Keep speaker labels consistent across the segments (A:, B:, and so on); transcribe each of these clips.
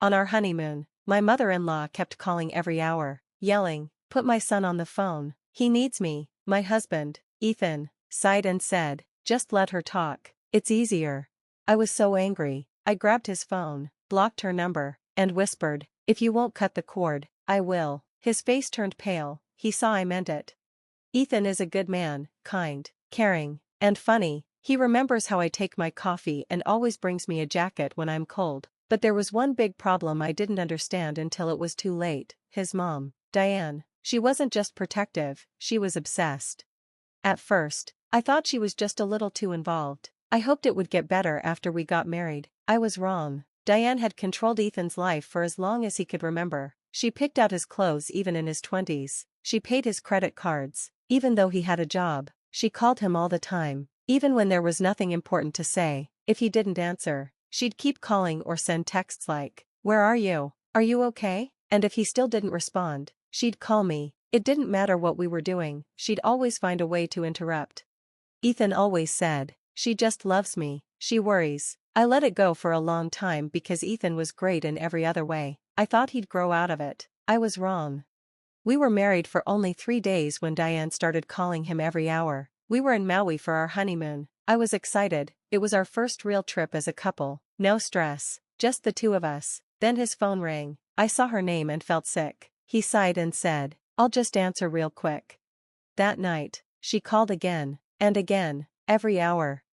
A: On our honeymoon, my mother-in-law kept calling every hour, yelling, "Put my son on the phone. He needs me." My husband, Ethan, sighed and said, "Just let her talk. It's easier." I was so angry, I grabbed his phone, blocked her number, and whispered, "If you won't cut the cord, I will." His face turned pale, he saw I meant it. Ethan is a good man, kind, caring, and funny. He remembers how I take my coffee and always brings me a jacket when I'm cold. But there was one big problem I didn't understand until it was too late: his mom, Diane. She wasn't just protective, she was obsessed. At first, I thought she was just a little too involved. I hoped it would get better after we got married. I was wrong. Diane had controlled Ethan's life for as long as he could remember. She picked out his clothes even in his 20s. She paid his credit cards, even though he had a job. She called him all the time, even when there was nothing important to say. If he didn't answer, she'd keep calling or send texts like, "Where are you? Are you okay?" And if he still didn't respond, she'd call me. It didn't matter what we were doing, she'd always find a way to interrupt. Ethan always said, "She just loves me, she worries." I let it go for a long time because Ethan was great in every other way. I thought he'd grow out of it. I was wrong. We were married for only 3 days when Diane started calling him every hour. We were in Maui for our honeymoon. I was excited, it was our first real trip as a couple. No stress, just the two of us. Then his phone rang. I saw her name and felt sick. He sighed and said, "I'll just answer real quick." That night, she called again, and again, every hour.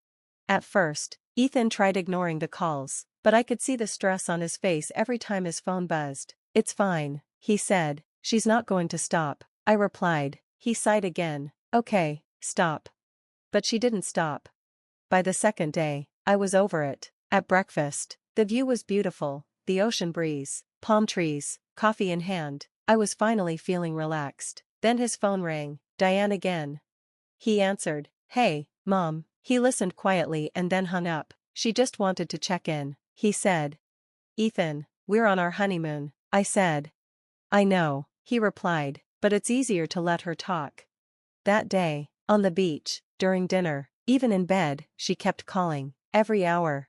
A: At first, Ethan tried ignoring the calls, but I could see the stress on his face every time his phone buzzed. "It's fine," he said, "she's not going to stop." I replied. He sighed again, "Okay, stop." But she didn't stop. By the second day, I was over it. At breakfast, the view was beautiful, the ocean breeze, palm trees, coffee in hand. I was finally feeling relaxed. Then his phone rang. Diane again. He answered, "Hey, Mom." He listened quietly and then hung up. "She just wanted to check in," he said. "Ethan, we're on our honeymoon," I said. "I know," he replied, "but it's easier to let her talk." That day, on the beach, during dinner, even in bed, she kept calling, every hour.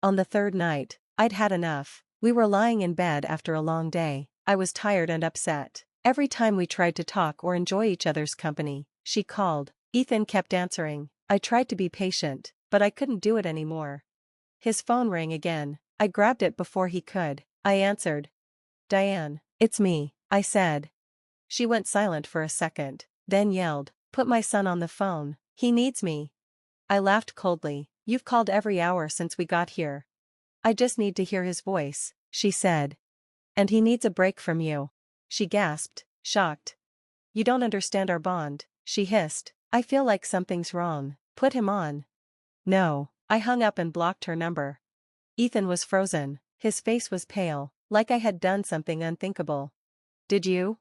A: On the third night, I'd had enough. We were lying in bed after a long day. I was tired and upset. Every time we tried to talk or enjoy each other's company, she called. Ethan kept answering. I tried to be patient, but I couldn't do it anymore. His phone rang again. I grabbed it before he could. I answered. "Diane, it's me," I said. She went silent for a second, then yelled, "Put my son on the phone. He needs me." I laughed coldly. "You've called every hour since we got here." "I just need to hear his voice," she said. "And he needs a break from you." She gasped, shocked. "You don't understand our bond," she hissed. "I feel like something's wrong. Put him on." "No." I hung up and blocked her number. Ethan was frozen. His face was pale, like I had done something unthinkable. "Did you?"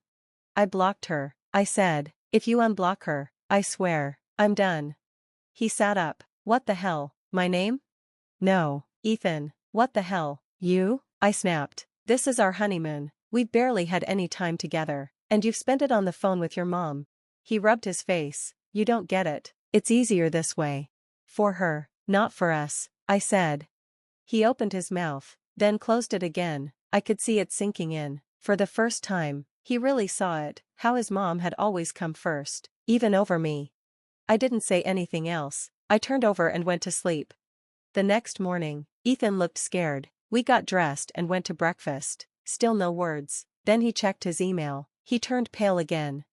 A: "I blocked her," I said. "If you unblock her, I swear, I'm done." He sat up. "What the hell, my name?" "No, Ethan, what the hell, you?" I snapped. "This is our honeymoon. We've barely had any time together, and you've spent it on the phone with your mom." He rubbed his face. "You don't get it. It's easier this way. For her, not for us," I said. He opened his mouth, then closed it again. I could see it sinking in. For the first time, he really saw it, how his mom had always come first, even over me. I didn't say anything else. I turned over and went to sleep. The next morning, Ethan looked scared. We got dressed and went to breakfast. Still no words. Then he checked his email. He turned pale again.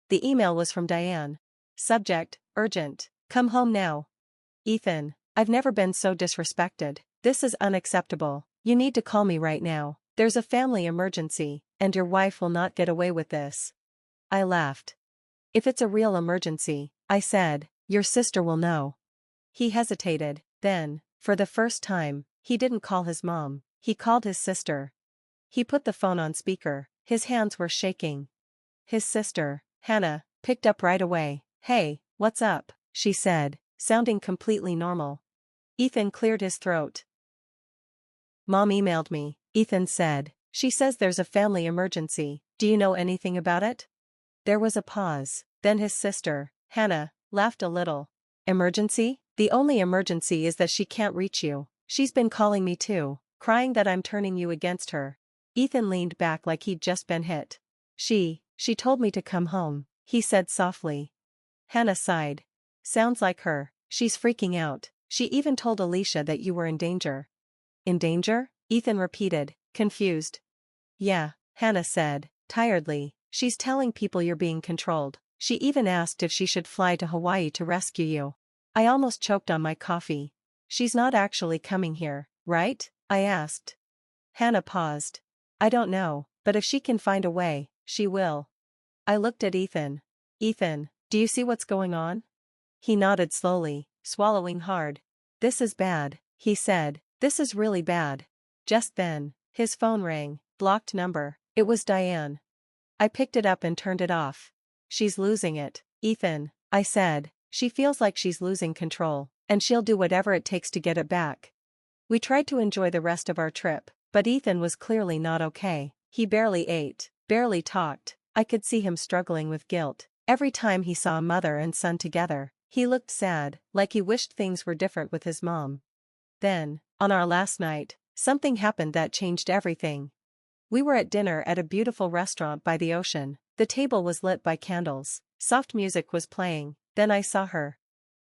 A: The email was from Diane. Subject, urgent. "Come home now." "Ethan, I've never been so disrespected. This is unacceptable. You need to call me right now. There's a family emergency, and your wife will not get away with this." I laughed. "If it's a real emergency," I said, "your sister will know." He hesitated. Then, for the first time, he didn't call his mom. He called his sister. He put the phone on speaker. His hands were shaking. His sister, Hannah, picked up right away. "Hey, what's up?" she said, sounding completely normal. Ethan cleared his throat. "Mom emailed me," Ethan said. "She says there's a family emergency. Do you know anything about it?" There was a pause. Then his sister, Hannah, laughed a little. "Emergency? The only emergency is that she can't reach you. She's been calling me too." crying that I'm turning you against her. Ethan leaned back like he'd just been hit. She told me to come home, he said softly. Hannah sighed. Sounds like her, she's freaking out. She even told Alicia that you were in danger. In danger? Ethan repeated, confused. Yeah, Hannah said, tiredly, she's telling people you're being controlled. She even asked if she should fly to Hawaii to rescue you. I almost choked on my coffee. She's not actually coming here, right? I asked. Hannah paused. I don't know, but if she can find a way, she will. I looked at Ethan. Ethan, do you see what's going on? He nodded slowly, swallowing hard. This is bad, he said. This is really bad. Just then, his phone rang, blocked number. It was Diane. I picked it up and turned it off. She's losing it, Ethan, I said. She feels like she's losing control, and she'll do whatever it takes to get it back. We tried to enjoy the rest of our trip, but Ethan was clearly not okay. He barely ate, barely talked. I could see him struggling with guilt. Every time he saw a mother and son together, he looked sad, like he wished things were different with his mom. Then, on our last night, something happened that changed everything. We were at dinner at a beautiful restaurant by the ocean. The table was lit by candles. Soft music was playing. Then I saw her.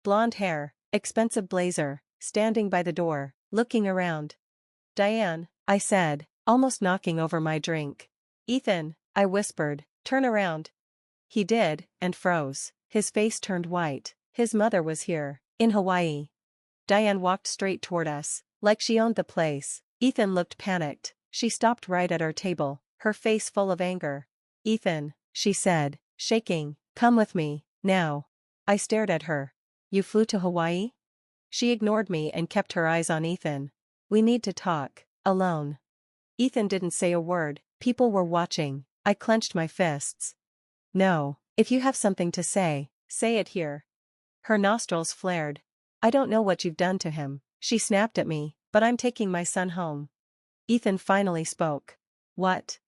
A: Blonde hair, expensive blazer, standing by the door, looking around. Diane, I said, almost knocking over my drink. Ethan, I whispered, turn around. He did, and froze. His face turned white. His mother was here, in Hawaii. Diane walked straight toward us, like she owned the place. Ethan looked panicked. She stopped right at our table, her face full of anger. Ethan, she said, shaking, come with me, now. I stared at her. You flew to Hawaii? She ignored me and kept her eyes on Ethan. We need to talk, alone. Ethan didn't say a word. People were watching. I clenched my fists. No, if you have something to say it here. Her nostrils flared. I don't know what you've done to him, she snapped at me, but I'm taking my son home. Ethan finally spoke. What?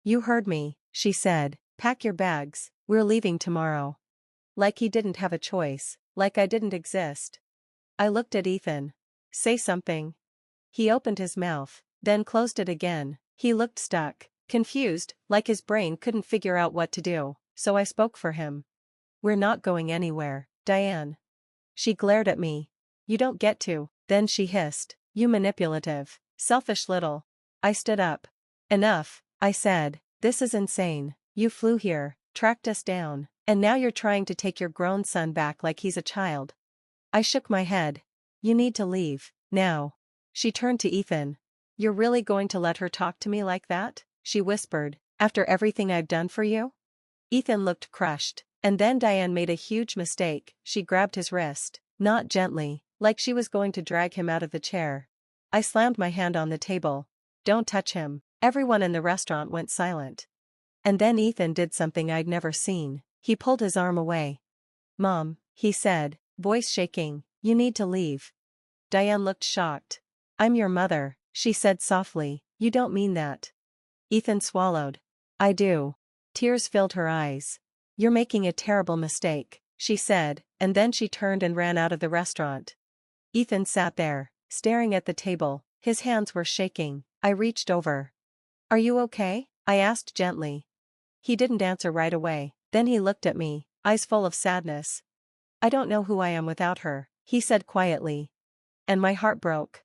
A: You heard me, she said. Pack your bags, we're leaving tomorrow. Like he didn't have a choice, like I didn't exist. I looked at Ethan. Say something. He opened his mouth, then closed it again. He looked stuck, confused, like his brain couldn't figure out what to do, so I spoke for him. We're not going anywhere, Diane. She glared at me. You don't get to. Then she hissed. You manipulative, selfish little. I stood up. Enough, I said. This is insane. You flew here, tracked us down, and now you're trying to take your grown son back like he's a child. I shook my head. You need to leave, now. She turned to Ethan. You're really going to let her talk to me like that? She whispered. After everything I've done for you? Ethan looked crushed. And then Diane made a huge mistake. She grabbed his wrist, not gently, like she was going to drag him out of the chair. I slammed my hand on the table. Don't touch him. Everyone in the restaurant went silent. And then Ethan did something I'd never seen. He pulled his arm away. Mom, he said, voice shaking, you need to leave. Diane looked shocked. I'm your mother, she said softly. You don't mean that. Ethan swallowed. I do. Tears filled her eyes. You're making a terrible mistake, she said, and then she turned and ran out of the restaurant. Ethan sat there, staring at the table. His hands were shaking. I reached over. Are you okay? I asked gently. He didn't answer right away. Then he looked at me, eyes full of sadness. I don't know who I am without her, he said quietly. And my heart broke.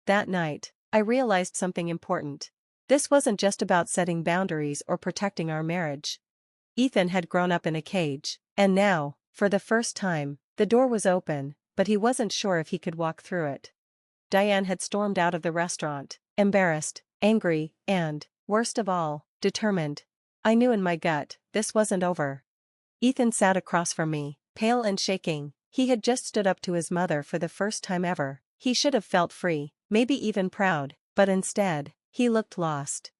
A: That night, I realized something important. This wasn't just about setting boundaries or protecting our marriage. Ethan had grown up in a cage, and now, for the first time, the door was open, but he wasn't sure if he could walk through it. Diane had stormed out of the restaurant, embarrassed, angry, and, worst of all, determined. I knew in my gut, this wasn't over. Ethan sat across from me, pale and shaking. He had just stood up to his mother for the first time ever. He should have felt free, maybe even proud, but instead, he looked lost.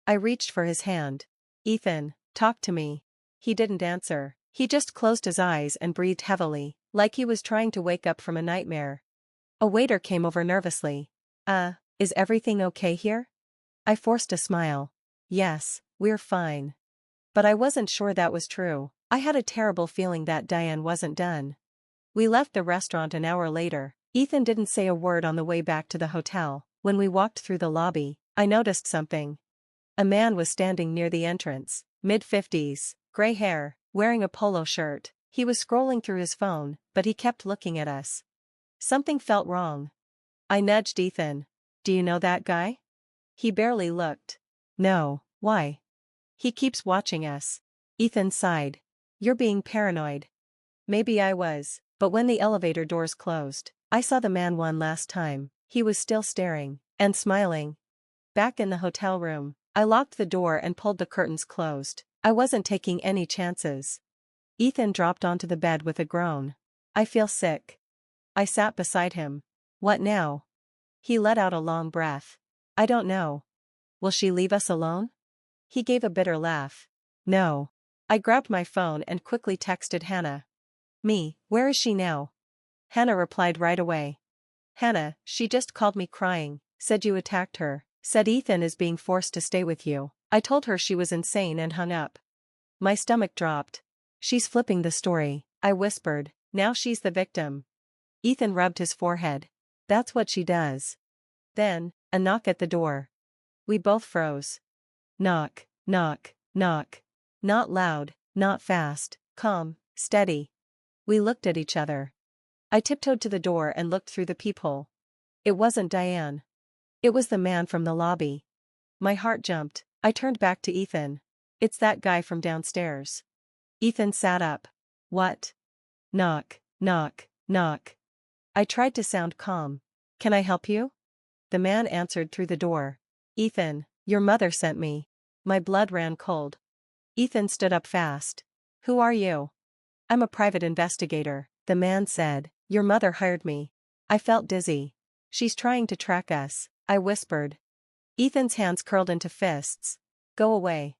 A: I reached for his hand. Ethan, talk to me. He didn't answer. He just closed his eyes and breathed heavily, like he was trying to wake up from a nightmare. A waiter came over nervously. Is everything okay here? I forced a smile. Yes, we're fine. But I wasn't sure that was true. I had a terrible feeling that Diane wasn't done. We left the restaurant an hour later. Ethan didn't say a word on the way back to the hotel. When we walked through the lobby, I noticed something. A man was standing near the entrance, mid-50s, gray hair, wearing a polo shirt. He was scrolling through his phone, but he kept looking at us. Something felt wrong. I nudged Ethan. Do you know that guy? He barely looked. No, why? He keeps watching us. Ethan sighed. You're being paranoid. Maybe I was, but when the elevator doors closed, I saw the man one last time. He was still staring, and smiling. Back in the hotel room, I locked the door and pulled the curtains closed. I wasn't taking any chances. Ethan dropped onto the bed with a groan. I feel sick. I sat beside him. What now? He let out a long breath. I don't know. Will she leave us alone? He gave a bitter laugh. No. I grabbed my phone and quickly texted Hannah. Me, where is she now? Hannah replied right away. Hannah, she just called me crying, said you attacked her, said Ethan is being forced to stay with you. I told her she was insane and hung up. My stomach dropped. She's flipping the story, I whispered. Now she's the victim. Ethan rubbed his forehead. That's what she does. Then, a knock at the door. We both froze. Knock, knock, knock. Not loud, not fast, calm, steady. We looked at each other. I tiptoed to the door and looked through the peephole. It wasn't Diane. It was the man from the lobby. My heart jumped. I turned back to Ethan. It's that guy from downstairs. Ethan sat up. What? Knock, knock, knock. I tried to sound calm. Can I help you? The man answered through the door. Ethan, your mother sent me. My blood ran cold. Ethan stood up fast. Who are you? I'm a private investigator, the man said. Your mother hired me. I felt dizzy. She's trying to track us, I whispered. Ethan's hands curled into fists. Go away.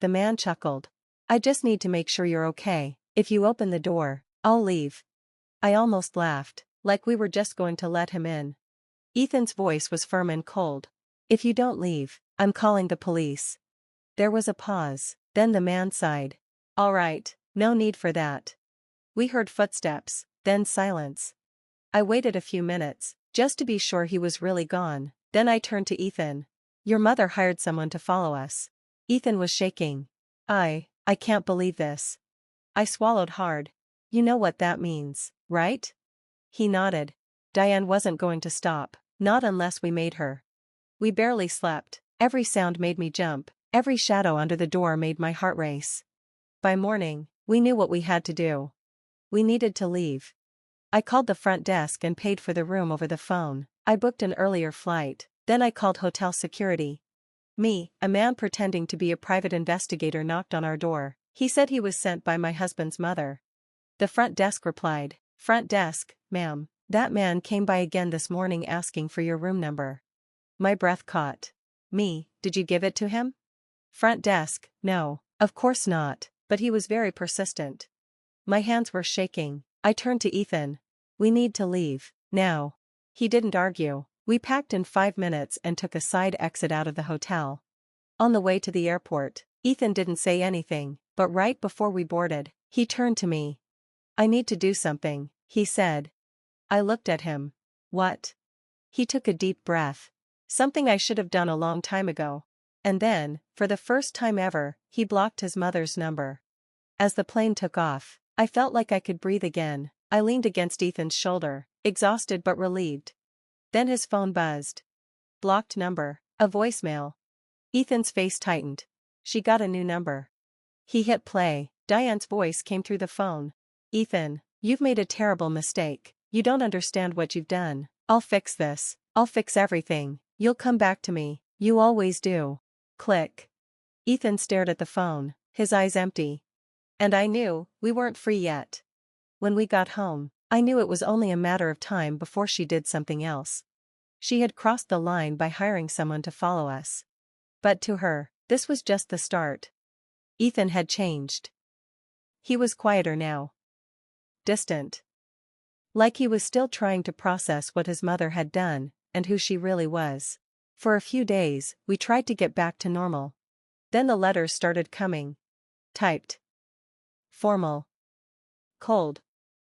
A: The man chuckled. I just need to make sure you're okay. If you open the door, I'll leave. I almost laughed, like we were just going to let him in. Ethan's voice was firm and cold. If you don't leave, I'm calling the police. There was a pause, then the man sighed. All right, no need for that. We heard footsteps, then silence. I waited a few minutes, just to be sure he was really gone. Then I turned to Ethan. Your mother hired someone to follow us. Ethan was shaking. I can't believe this. I swallowed hard. You know what that means, right? He nodded. Diane wasn't going to stop, not unless we made her. We barely slept. Every sound made me jump. Every shadow under the door made my heart race. By morning, we knew what we had to do. We needed to leave. I called the front desk and paid for the room over the phone. I booked an earlier flight. Then I called hotel security. A man pretending to be a private investigator knocked on our door. He said he was sent by my husband's mother. The front desk replied, Front desk, ma'am, that man came by again this morning asking for your room number. My breath caught. Did you give it to him? Front desk, no, of course not, but he was very persistent. My hands were shaking. I turned to Ethan. We need to leave, now. He didn't argue. We packed in 5 minutes and took a side exit out of the hotel. On the way to the airport, Ethan didn't say anything, but right before we boarded, he turned to me. I need to do something, he said. I looked at him. What? He took a deep breath. Something I should have done a long time ago. And then, for the first time ever, he blocked his mother's number. As the plane took off, I felt like I could breathe again. I leaned against Ethan's shoulder, exhausted but relieved. Then his phone buzzed. Blocked number, a voicemail. Ethan's face tightened. She got a new number. He hit play. Diane's voice came through the phone. Ethan, you've made a terrible mistake. You don't understand what you've done. I'll fix this. I'll fix everything. You'll come back to me. You always do. Click. Ethan stared at the phone, his eyes empty. And I knew, we weren't free yet. When we got home, I knew it was only a matter of time before she did something else. She had crossed the line by hiring someone to follow us. But to her, this was just the start. Ethan had changed. He was quieter now. Distant. Like he was still trying to process what his mother had done, and who she really was. For a few days, we tried to get back to normal. Then the letters started coming. Typed. Formal. Cold.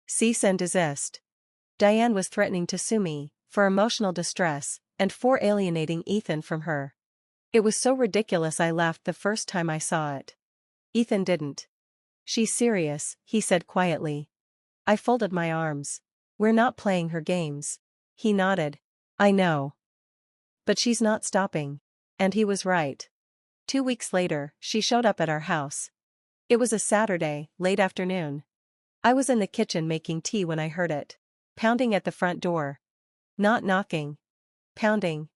A: Cease and desist. Diane was threatening to sue me, for emotional distress, and 4 alienating Ethan from her. It was so ridiculous I laughed the first time I saw it. Ethan didn't. She's serious, he said quietly. I folded my arms. We're not playing her games. He nodded. I know. But she's not stopping. And he was right. 2 weeks later, she showed up at our house. It was a Saturday, late afternoon. I was in the kitchen making tea when I heard it. Pounding at the front door. Not knocking. Pounding.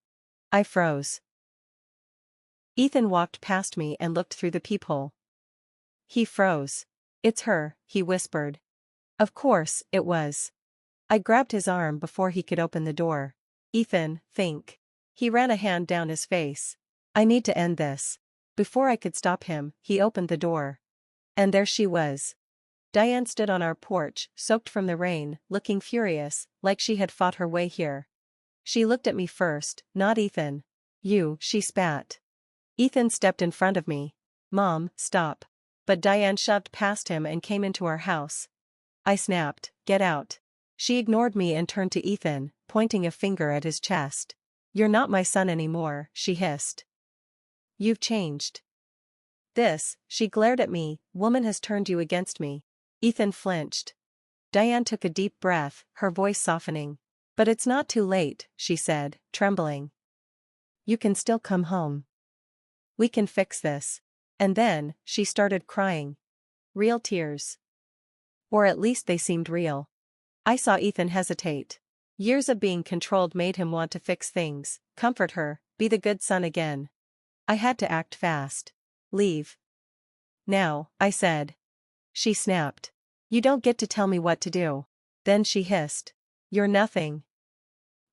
A: I froze. Ethan walked past me and looked through the peephole. He froze. It's her, he whispered. Of course, it was. I grabbed his arm before he could open the door. Ethan, think. He ran a hand down his face. I need to end this. Before I could stop him, he opened the door. And there she was. Diane stood on our porch, soaked from the rain, looking furious, like she had fought her way here. She looked at me first, not Ethan. You, she spat. Ethan stepped in front of me. Mom, stop. But Diane shoved past him and came into our house. I snapped, get out. She ignored me and turned to Ethan, pointing a finger at his chest. You're not my son anymore, she hissed. You've changed. She glared at me, woman has turned you against me. Ethan flinched. Diane took a deep breath, her voice softening. But it's not too late, she said, trembling. You can still come home. We can fix this. And then, she started crying. Real tears. Or at least they seemed real. I saw Ethan hesitate. Years of being controlled made him want to fix things, comfort her, be the good son again. I had to act fast. Leave. Now, I said. She snapped. You don't get to tell me what to do. Then she hissed. You're nothing.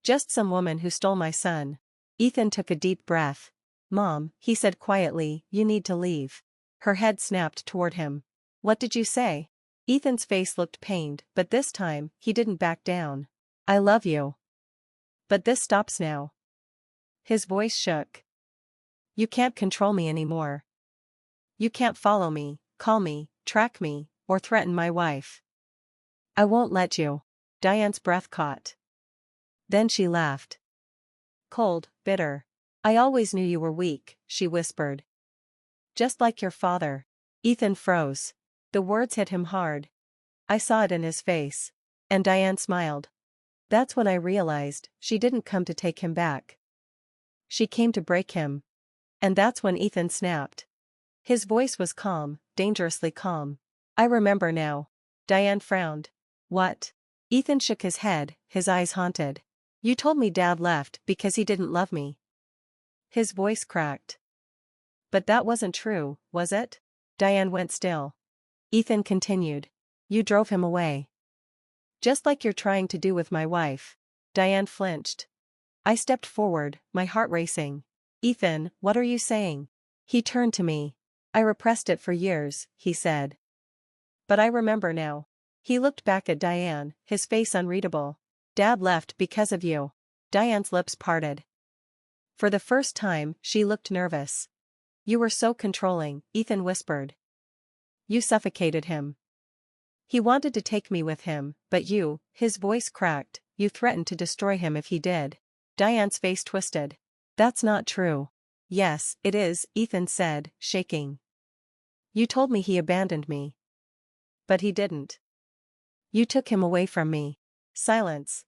A: Just some woman who stole my son. Ethan took a deep breath. Mom, he said quietly, you need to leave. Her head snapped toward him. What did you say? Ethan's face looked pained, but this time, he didn't back down. I love you. But this stops now. His voice shook. You can't control me anymore. You can't follow me, call me, track me, or threaten my wife. I won't let you. Diane's breath caught. Then she laughed. Cold, bitter. I always knew you were weak, she whispered. Just like your father. Ethan froze. The words hit him hard. I saw it in his face. And Diane smiled. That's when I realized she didn't come to take him back. She came to break him. And that's when Ethan snapped. His voice was calm, dangerously calm. I remember now. Diane frowned. What? Ethan shook his head, his eyes haunted. You told me Dad left because he didn't love me. His voice cracked. But that wasn't true, was it? Diane went still. Ethan continued. You drove him away. Just like you're trying to do with my wife. Diane flinched. I stepped forward, my heart racing. Ethan, what are you saying? He turned to me. I repressed it for years, he said. But I remember now. He looked back at Diane, his face unreadable. Dad left because of you. Diane's lips parted. For the first time, she looked nervous. You were so controlling, Ethan whispered. You suffocated him. He wanted to take me with him, but you, his voice cracked, you threatened to destroy him if he did. Diane's face twisted. That's not true. Yes, it is, Ethan said, shaking. You told me he abandoned me. But he didn't. You took him away from me. Silence.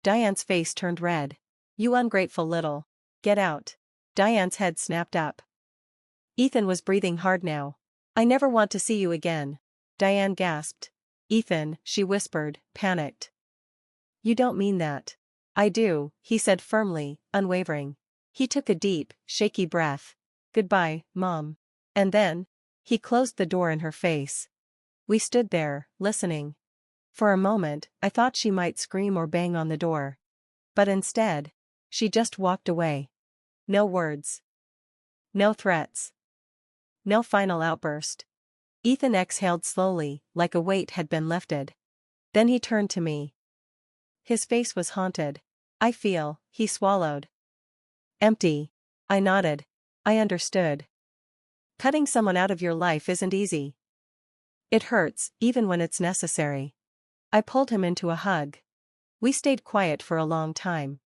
A: Diane's face turned red. You ungrateful little. Get out. Diane's head snapped up. Ethan was breathing hard now. I never want to see you again. Diane gasped. Ethan, she whispered, panicked. You don't mean that. I do, he said firmly, unwavering. He took a deep, shaky breath. Goodbye, Mom. And then, he closed the door in her face. We stood there, listening. For a moment, I thought she might scream or bang on the door. But instead, she just walked away. No words. No threats. No final outburst. Ethan exhaled slowly, like a weight had been lifted. Then he turned to me. His face was haunted. I feel, he swallowed. Empty. I nodded. I understood. Cutting someone out of your life isn't easy. It hurts, even when it's necessary. I pulled him into a hug. We stayed quiet for a long time.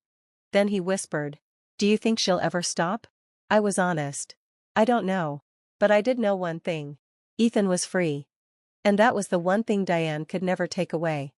A: Then he whispered. Do you think she'll ever stop? I was honest. I don't know. But I did know one thing. Ethan was free. And that was the one thing Diane could never take away.